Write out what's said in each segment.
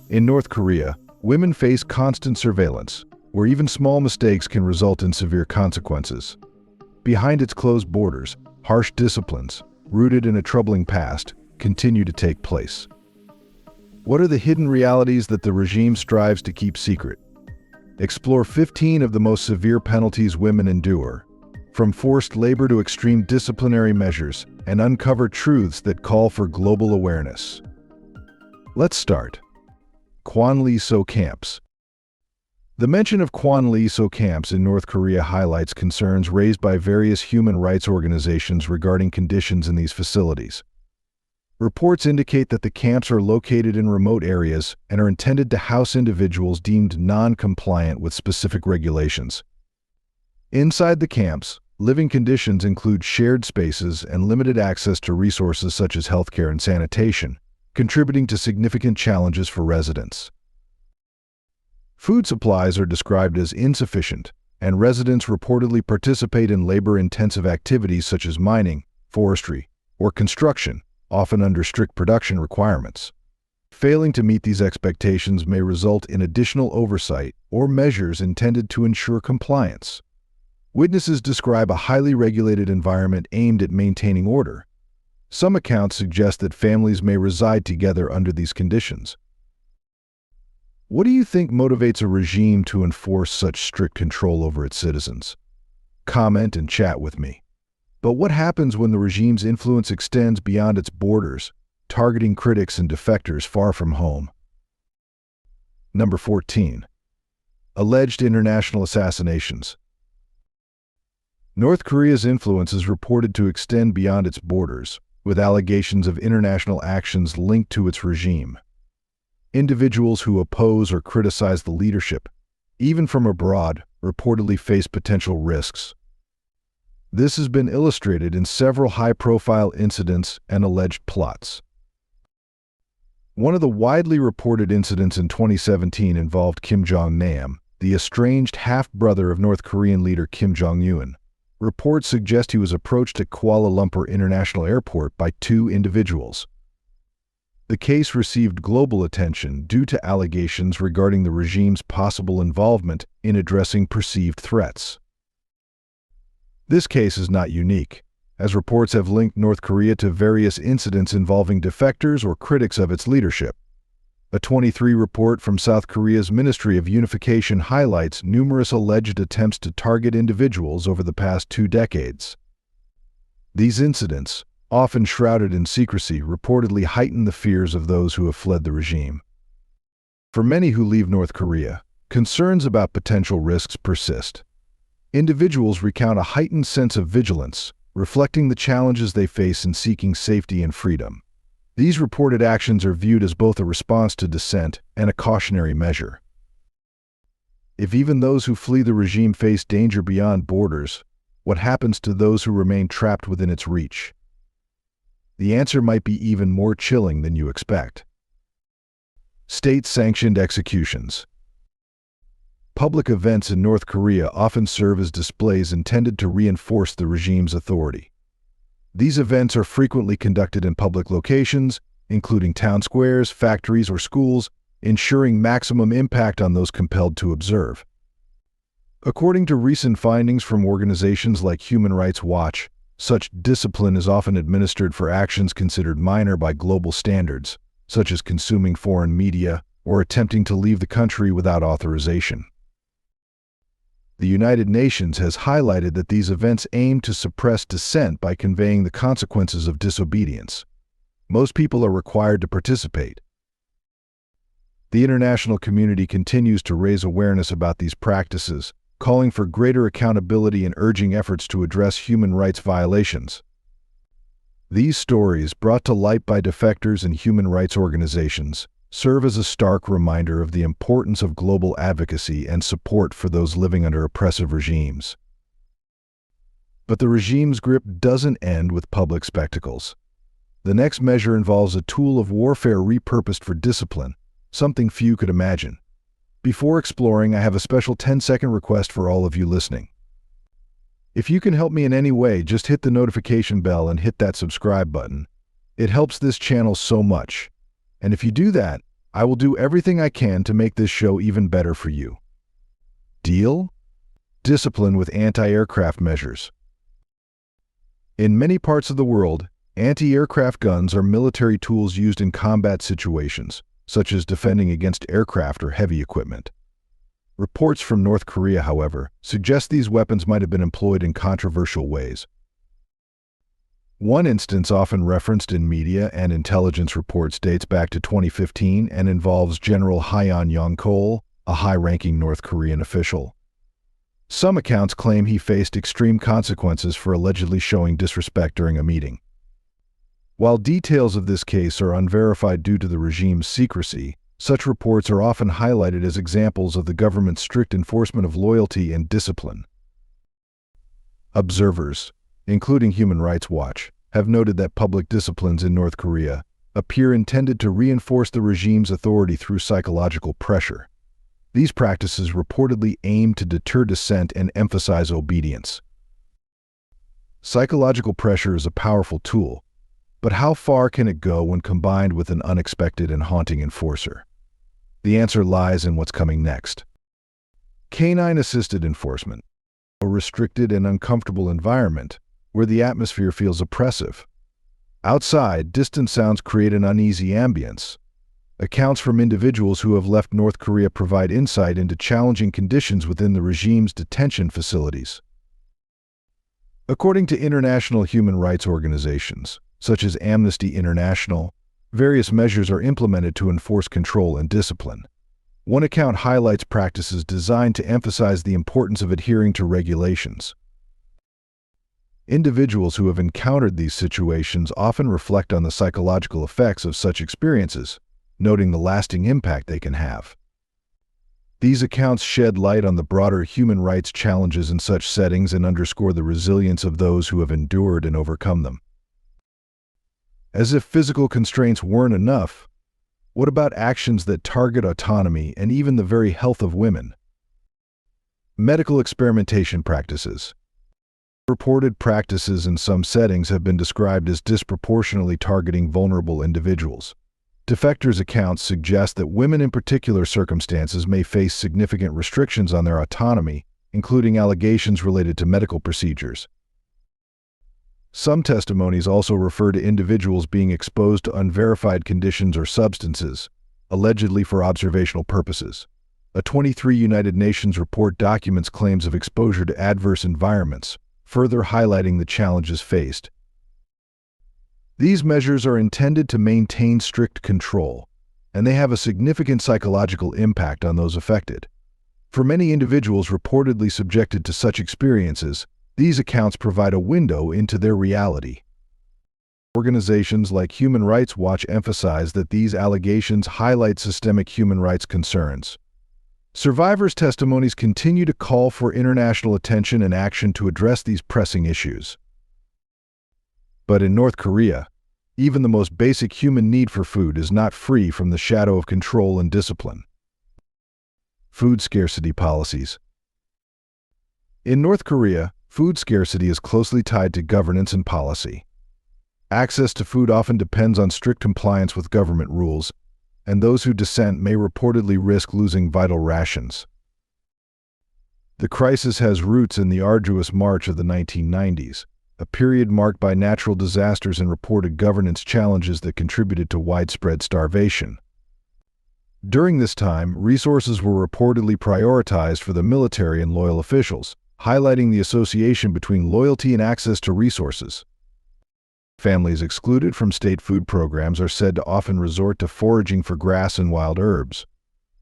In North Korea, women face constant surveillance, where even small mistakes can result in severe consequences. Behind its closed borders, harsh disciplines, rooted in a troubling past, continue to take place. What are the hidden realities that the regime strives to keep secret? Explore 15 of the most severe penalties women endure, from forced labor to extreme disciplinary measures, and uncover truths that call for global awareness. Let's start. Kwan-li-so Camps. The mention of Kwan-li-so Camps in North Korea highlights concerns raised by various human rights organizations regarding conditions in these facilities. Reports indicate that the camps are located in remote areas and are intended to house individuals deemed non-compliant with specific regulations. Inside the camps, living conditions include shared spaces and limited access to resources such as healthcare and sanitation, contributing to significant challenges for residents. Food supplies are described as insufficient, and residents reportedly participate in labor-intensive activities such as mining, forestry, or construction, often under strict production requirements. Failing to meet these expectations may result in additional oversight or measures intended to ensure compliance. Witnesses describe a highly regulated environment aimed at maintaining order. Some accounts suggest that families may reside together under these conditions. What do you think motivates a regime to enforce such strict control over its citizens? Comment and chat with me. But what happens when the regime's influence extends beyond its borders, targeting critics and defectors far from home? Number 14. Alleged international assassinations. North Korea's influence is reported to extend beyond its borders, with allegations of international actions linked to its regime. Individuals who oppose or criticize the leadership, even from abroad, reportedly face potential risks. This has been illustrated in several high-profile incidents and alleged plots. One of the widely reported incidents in 2017 involved Kim Jong-nam, the estranged half-brother of North Korean leader Kim Jong-un. Reports suggest he was approached at Kuala Lumpur International Airport by two individuals. The case received global attention due to allegations regarding the regime's possible involvement in addressing perceived threats. This case is not unique, as reports have linked North Korea to various incidents involving defectors or critics of its leadership. A 2023 report from South Korea's Ministry of Unification highlights numerous alleged attempts to target individuals over the past 2 decades. These incidents, often shrouded in secrecy, reportedly heighten the fears of those who have fled the regime. For many who leave North Korea, concerns about potential risks persist. Individuals recount a heightened sense of vigilance, reflecting the challenges they face in seeking safety and freedom. These reported actions are viewed as both a response to dissent and a cautionary measure. If even those who flee the regime face danger beyond borders, what happens to those who remain trapped within its reach? The answer might be even more chilling than you expect. State-Sanctioned Executions. Public events in North Korea often serve as displays intended to reinforce the regime's authority. These events are frequently conducted in public locations, including town squares, factories, or schools, ensuring maximum impact on those compelled to observe. According to recent findings from organizations like Human Rights Watch, such discipline is often administered for actions considered minor by global standards, such as consuming foreign media or attempting to leave the country without authorization. The United Nations has highlighted that these events aim to suppress dissent by conveying the consequences of disobedience. Most people are required to participate. The international community continues to raise awareness about these practices, calling for greater accountability and urging efforts to address human rights violations. These stories, brought to light by defectors and human rights organizations, serve as a stark reminder of the importance of global advocacy and support for those living under oppressive regimes. But the regime's grip doesn't end with public spectacles. The next measure involves a tool of warfare repurposed for discipline, something few could imagine. Before exploring, I have a special 10-second request for all of you listening. If you can help me in any way, just hit the notification bell and hit that subscribe button. It helps this channel so much. And if you do that, I will do everything I can to make this show even better for you. Deal? Discipline with anti-aircraft measures. In many parts of the world, anti-aircraft guns are military tools used in combat situations, such as defending against aircraft or heavy equipment. Reports from North Korea, however, suggest these weapons might have been employed in controversial ways. One instance often referenced in media and intelligence reports dates back to 2015 and involves General Hyeon Yong-chol, a high-ranking North Korean official. Some accounts claim he faced extreme consequences for allegedly showing disrespect during a meeting. While details of this case are unverified due to the regime's secrecy, such reports are often highlighted as examples of the government's strict enforcement of loyalty and discipline. Observers, including Human Rights Watch, have noted that public disciplines in North Korea appear intended to reinforce the regime's authority through psychological pressure. These practices reportedly aim to deter dissent and emphasize obedience. Psychological pressure is a powerful tool, but how far can it go when combined with an unexpected and haunting enforcer? The answer lies in what's coming next. Canine-Assisted Enforcement, a restricted and uncomfortable environment where the atmosphere feels oppressive. Outside, distant sounds create an uneasy ambience. Accounts from individuals who have left North Korea provide insight into challenging conditions within the regime's detention facilities. According to international human rights organizations, such as Amnesty International, various measures are implemented to enforce control and discipline. One account highlights practices designed to emphasize the importance of adhering to regulations. Individuals who have encountered these situations often reflect on the psychological effects of such experiences, noting the lasting impact they can have. These accounts shed light on the broader human rights challenges in such settings and underscore the resilience of those who have endured and overcome them. As if physical constraints weren't enough, what about actions that target autonomy and even the very health of women? Medical experimentation practices. Reported practices in some settings have been described as disproportionately targeting vulnerable individuals. Defectors' accounts suggest that women in particular circumstances may face significant restrictions on their autonomy, including allegations related to medical procedures. Some testimonies also refer to individuals being exposed to unverified conditions or substances, allegedly for observational purposes. A 2023 United Nations report documents claims of exposure to adverse environments, further highlighting the challenges faced. These measures are intended to maintain strict control, and they have a significant psychological impact on those affected. For many individuals reportedly subjected to such experiences, these accounts provide a window into their reality. Organizations like Human Rights Watch emphasize that these allegations highlight systemic human rights concerns. Survivors' testimonies continue to call for international attention and action to address these pressing issues. But in North Korea, even the most basic human need for food is not free from the shadow of control and discipline. Food scarcity policies. In North Korea, food scarcity is closely tied to governance and policy. Access to food often depends on strict compliance with government rules, and those who dissent may reportedly risk losing vital rations. The crisis has roots in the arduous march of the 1990s, a period marked by natural disasters and reported governance challenges that contributed to widespread starvation. During this time, resources were reportedly prioritized for the military and loyal officials, highlighting the association between loyalty and access to resources. Families excluded from state food programs are said to often resort to foraging for grass and wild herbs.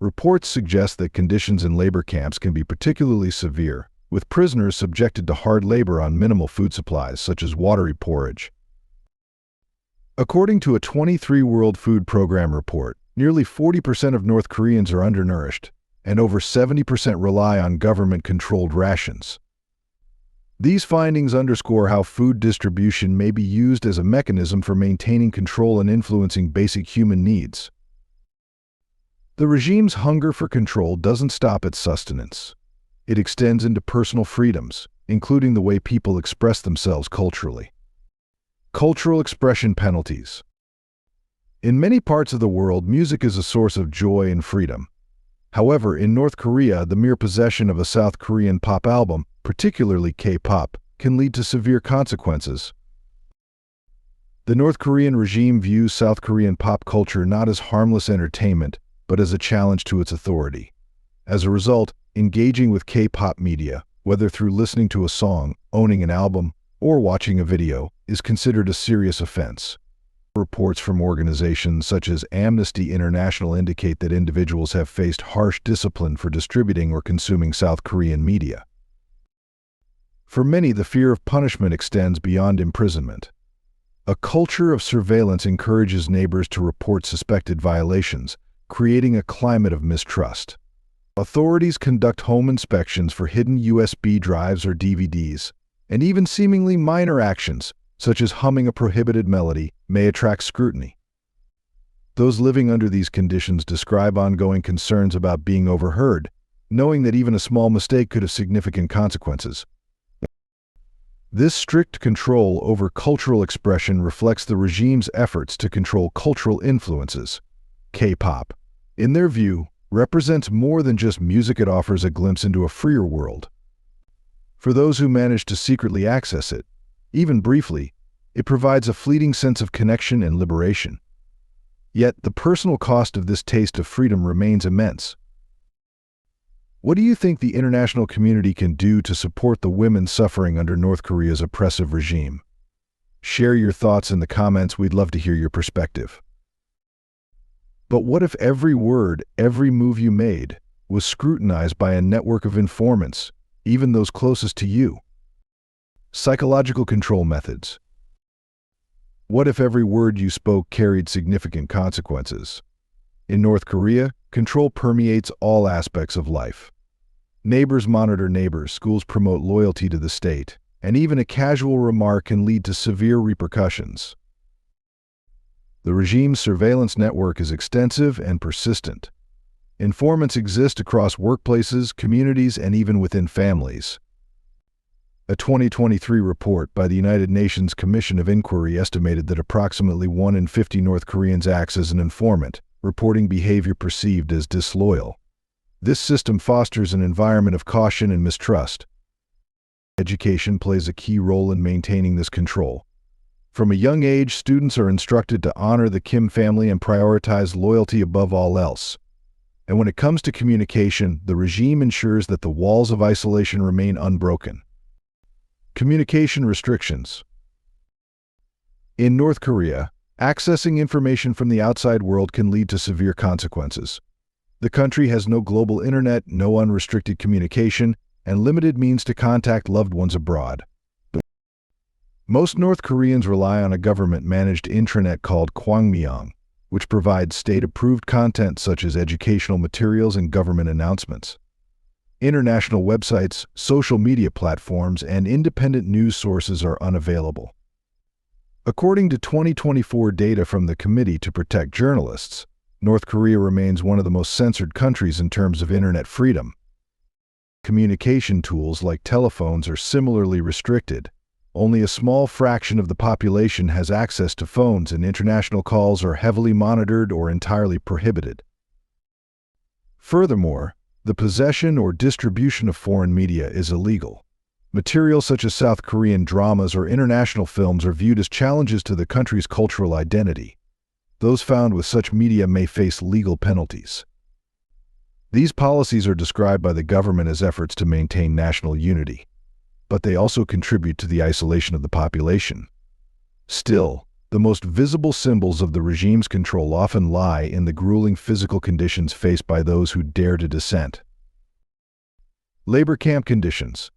Reports suggest that conditions in labor camps can be particularly severe, with prisoners subjected to hard labor on minimal food supplies such as watery porridge. According to a 2023 World Food Program report, nearly 40% of North Koreans are undernourished, and over 70% rely on government-controlled rations. These findings underscore how food distribution may be used as a mechanism for maintaining control and influencing basic human needs. The regime's hunger for control doesn't stop at sustenance. It extends into personal freedoms, including the way people express themselves culturally. Cultural expression penalties. In many parts of the world, music is a source of joy and freedom. However, in North Korea, the mere possession of a South Korean pop album, particularly K-pop, can lead to severe consequences. The North Korean regime views South Korean pop culture not as harmless entertainment, but as a challenge to its authority. As a result, engaging with K-pop media, whether through listening to a song, owning an album, or watching a video, is considered a serious offense. Reports from organizations such as Amnesty International indicate that individuals have faced harsh discipline for distributing or consuming South Korean media. For many, the fear of punishment extends beyond imprisonment. A culture of surveillance encourages neighbors to report suspected violations, creating a climate of mistrust. Authorities conduct home inspections for hidden USB drives or DVDs, and even seemingly minor actions, such as humming a prohibited melody, may attract scrutiny. Those living under these conditions describe ongoing concerns about being overheard, knowing that even a small mistake could have significant consequences. This strict control over cultural expression reflects the regime's efforts to control cultural influences. K-pop, in their view, represents more than just music. It offers a glimpse into a freer world. For those who manage to secretly access it, even briefly, it provides a fleeting sense of connection and liberation. Yet, the personal cost of this taste of freedom remains immense. What do you think the international community can do to support the women suffering under North Korea's oppressive regime? Share your thoughts in the comments. We'd love to hear your perspective. But what if every word, every move you made, was scrutinized by a network of informants, even those closest to you? Psychological control methods. What if every word you spoke carried significant consequences? In North Korea, control permeates all aspects of life. Neighbors monitor neighbors, schools promote loyalty to the state, and even a casual remark can lead to severe repercussions. The regime's surveillance network is extensive and persistent. Informants exist across workplaces, communities, and even within families. A 2023 report by the United Nations Commission of Inquiry estimated that approximately 1 in 50 North Koreans acts as an informant, reporting behavior perceived as disloyal. This system fosters an environment of caution and mistrust. Education plays a key role in maintaining this control. From a young age, students are instructed to honor the Kim family and prioritize loyalty above all else. And when it comes to communication, the regime ensures that the walls of isolation remain unbroken. Communication restrictions. In North Korea, accessing information from the outside world can lead to severe consequences. The country has no global internet, no unrestricted communication, and limited means to contact loved ones abroad. Most North Koreans rely on a government-managed intranet called Kwan-li-so, which provides state-approved content such as educational materials and government announcements. International websites, social media platforms, and independent news sources are unavailable. According to 2024 data from the Committee to Protect Journalists, North Korea remains one of the most censored countries in terms of internet freedom. Communication tools like telephones are similarly restricted. Only a small fraction of the population has access to phones, and international calls are heavily monitored or entirely prohibited. Furthermore, the possession or distribution of foreign media is illegal. Material such as South Korean dramas or international films are viewed as challenges to the country's cultural identity. Those found with such media may face legal penalties. These policies are described by the government as efforts to maintain national unity, but they also contribute to the isolation of the population. Still, the most visible symbols of the regime's control often lie in the grueling physical conditions faced by those who dare to dissent. Labor camp conditions.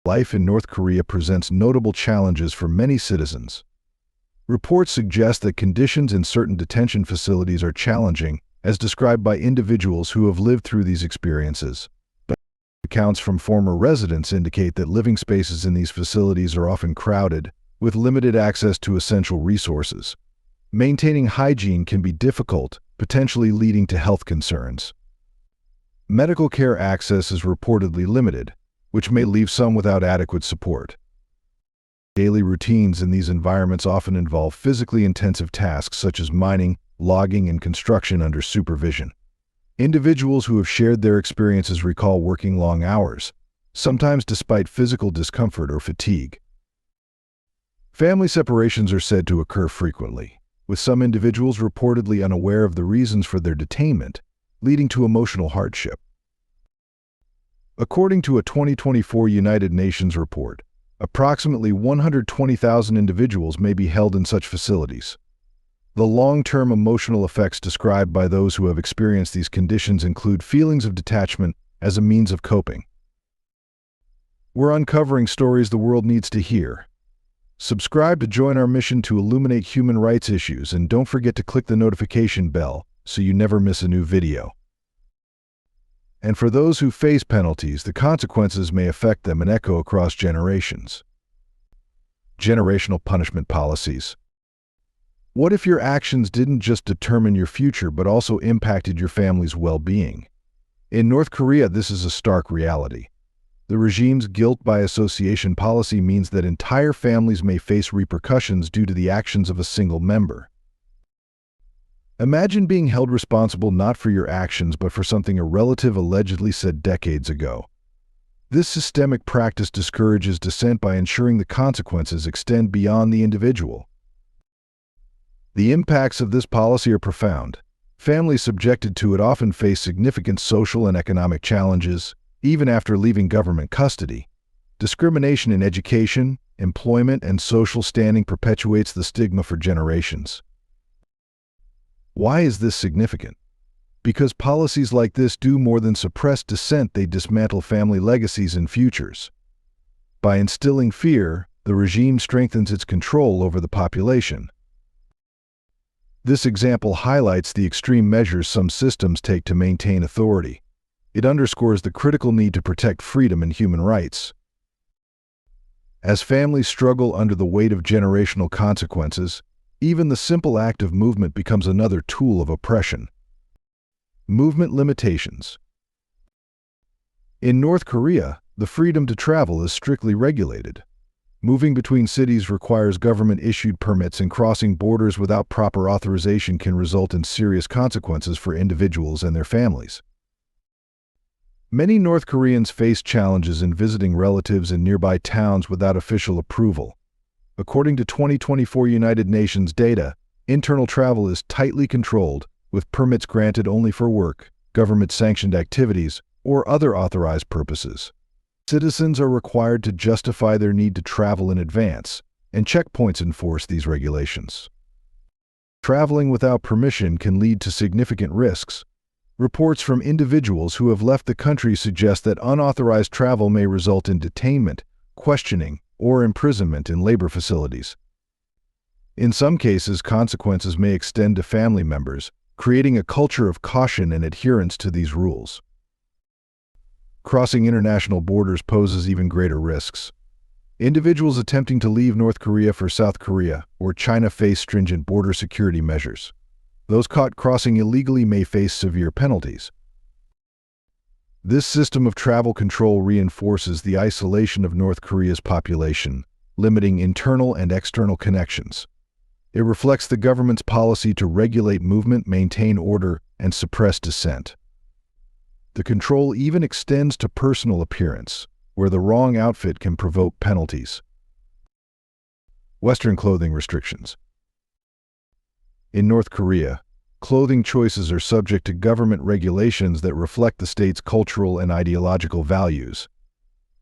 Life in North Korea presents notable challenges for many citizens. Reports suggest that conditions in certain detention facilities are challenging, as described by individuals who have lived through these experiences. But accounts from former residents indicate that living spaces in these facilities are often crowded, with limited access to essential resources. Maintaining hygiene can be difficult, potentially leading to health concerns. Medical care access is reportedly limited, which may leave some without adequate support. Daily routines in these environments often involve physically intensive tasks such as mining, logging, and construction under supervision. Individuals who have shared their experiences recall working long hours, sometimes despite physical discomfort or fatigue. Family separations are said to occur frequently, with some individuals reportedly unaware of the reasons for their detainment, leading to emotional hardship. According to a 2024 United Nations report, approximately 120,000 individuals may be held in such facilities. The long-term emotional effects described by those who have experienced these conditions include feelings of detachment as a means of coping. We're uncovering stories the world needs to hear. Subscribe to join our mission to illuminate human rights issues, and don't forget to click the notification bell so you never miss a new video. And for those who face penalties, the consequences may affect them and echo across generations. Generational punishment policies. What if your actions didn't just determine your future but also impacted your family's well-being? In North Korea, this is a stark reality. The regime's guilt by association policy means that entire families may face repercussions due to the actions of a single member. Imagine being held responsible not for your actions but for something a relative allegedly said decades ago. This systemic practice discourages dissent by ensuring the consequences extend beyond the individual. The impacts of this policy are profound. Families subjected to it often face significant social and economic challenges, even after leaving government custody. Discrimination in education, employment, and social standing perpetuates the stigma for generations. Why is this significant? Because policies like this do more than suppress dissent, they dismantle family legacies and futures. By instilling fear, the regime strengthens its control over the population. This example highlights the extreme measures some systems take to maintain authority. It underscores the critical need to protect freedom and human rights. As families struggle under the weight of generational consequences, even the simple act of movement becomes another tool of oppression. Movement limitations. In North Korea, the freedom to travel is strictly regulated. Moving between cities requires government-issued permits, and crossing borders without proper authorization can result in serious consequences for individuals and their families. Many North Koreans face challenges in visiting relatives in nearby towns without official approval. According to 2024 United Nations data, internal travel is tightly controlled, with permits granted only for work, government-sanctioned activities, or other authorized purposes. Citizens are required to justify their need to travel in advance, and checkpoints enforce these regulations. Traveling without permission can lead to significant risks. Reports from individuals who have left the country suggest that unauthorized travel may result in detainment, questioning, or imprisonment in labor facilities. In some cases, consequences may extend to family members, creating a culture of caution and adherence to these rules. Crossing international borders poses even greater risks. Individuals attempting to leave North Korea for South Korea or China face stringent border security measures. Those caught crossing illegally may face severe penalties. This system of travel control reinforces the isolation of North Korea's population, limiting internal and external connections. It reflects the government's policy to regulate movement, maintain order, and suppress dissent. The control even extends to personal appearance, where the wrong outfit can provoke penalties. Western clothing restrictions. In North Korea, clothing choices are subject to government regulations that reflect the state's cultural and ideological values.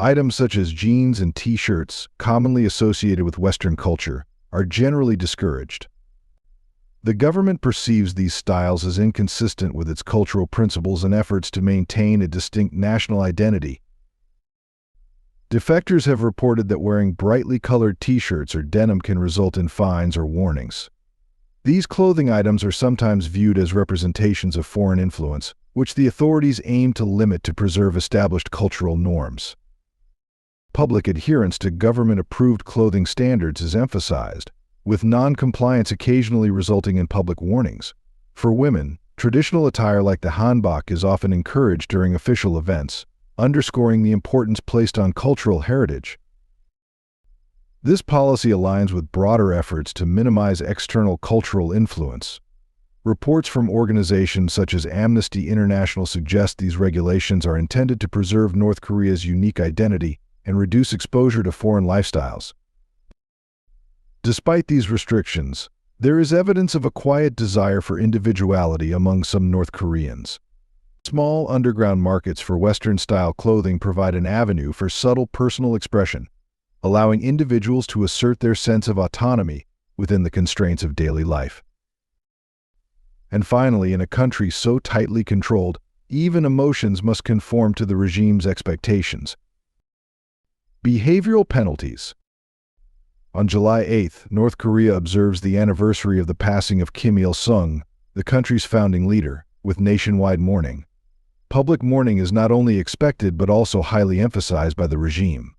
Items such as jeans and t-shirts, commonly associated with Western culture, are generally discouraged. The government perceives these styles as inconsistent with its cultural principles and efforts to maintain a distinct national identity. Defectors have reported that wearing brightly colored t-shirts or denim can result in fines or warnings. These clothing items are sometimes viewed as representations of foreign influence, which the authorities aim to limit to preserve established cultural norms. Public adherence to government-approved clothing standards is emphasized, with non-compliance occasionally resulting in public warnings. For women, traditional attire like the hanbok is often encouraged during official events, underscoring the importance placed on cultural heritage. This policy aligns with broader efforts to minimize external cultural influence. Reports from organizations such as Amnesty International suggest these regulations are intended to preserve North Korea's unique identity and reduce exposure to foreign lifestyles. Despite these restrictions, there is evidence of a quiet desire for individuality among some North Koreans. Small underground markets for Western-style clothing provide an avenue for subtle personal expression, allowing individuals to assert their sense of autonomy within the constraints of daily life. And finally, in a country so tightly controlled, even emotions must conform to the regime's expectations. Behavioral penalties. On July 8th, North Korea observes the anniversary of the passing of Kim Il-sung, the country's founding leader, with nationwide mourning. Public mourning is not only expected but also highly emphasized by the regime.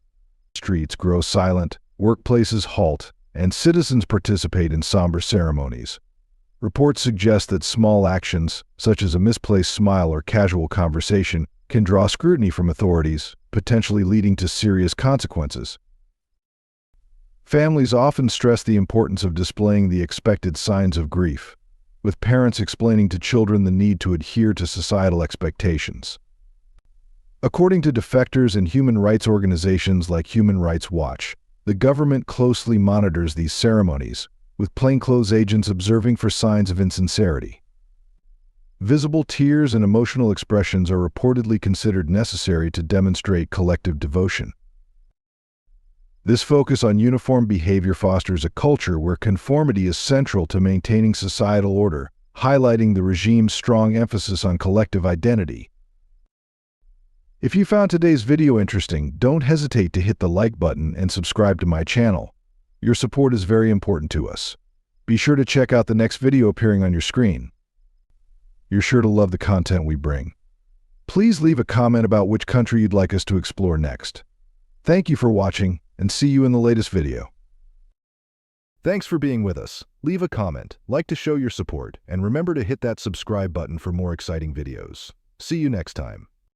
Streets grow silent, workplaces halt, and citizens participate in somber ceremonies. Reports suggest that small actions, such as a misplaced smile or casual conversation, can draw scrutiny from authorities, potentially leading to serious consequences. Families often stress the importance of displaying the expected signs of grief, with parents explaining to children the need to adhere to societal expectations. According to defectors and human rights organizations like Human Rights Watch, the government closely monitors these ceremonies, with plainclothes agents observing for signs of insincerity. Visible tears and emotional expressions are reportedly considered necessary to demonstrate collective devotion. This focus on uniform behavior fosters a culture where conformity is central to maintaining societal order, highlighting the regime's strong emphasis on collective identity. If you found today's video interesting, don't hesitate to hit the like button and subscribe to my channel. Your support is very important to us. Be sure to check out the next video appearing on your screen. You're sure to love the content we bring. Please leave a comment about which country you'd like us to explore next. Thank you for watching, and see you in the latest video. Thanks for being with us. Leave a comment, like to show your support, and remember to hit that subscribe button for more exciting videos. See you next time.